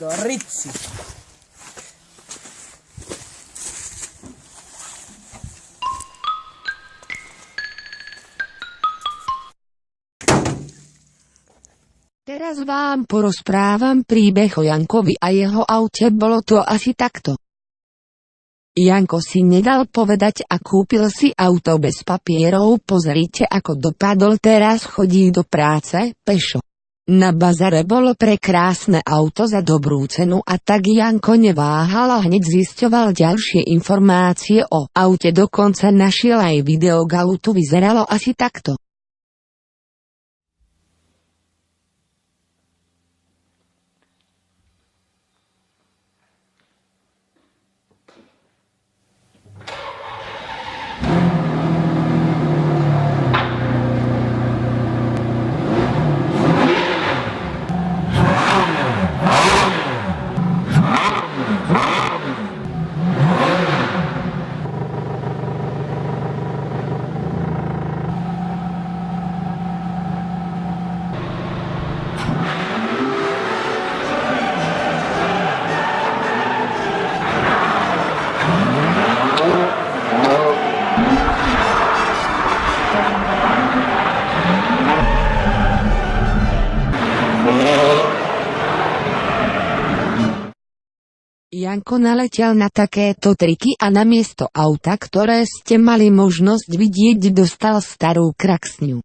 do Rici. Teraz vám porozprávam príbeh o Jankovi a jeho aute. Bolo to asi takto. Janko si nedal povedať a kúpil si auto bez papierov. Pozrite, ako dopadol. Teraz chodí do práce pešo. Na bazare bolo prekrásne auto za dobrú cenu a tak Janko neváhal a hneď zisťoval ďalšie informácie o aute. Dokonca našiel aj video k autu. Vyzeralo asi takto. Janko naletel na takéto triky a namiesto auta, ktoré ste mali možnosť vidieť, dostal starú kraksňu.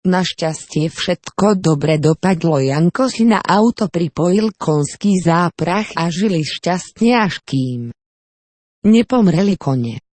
Našťastie všetko dobre dopadlo. Janko si na auto pripojil konský záprach a žili šťastne, až kým nepomreli kone.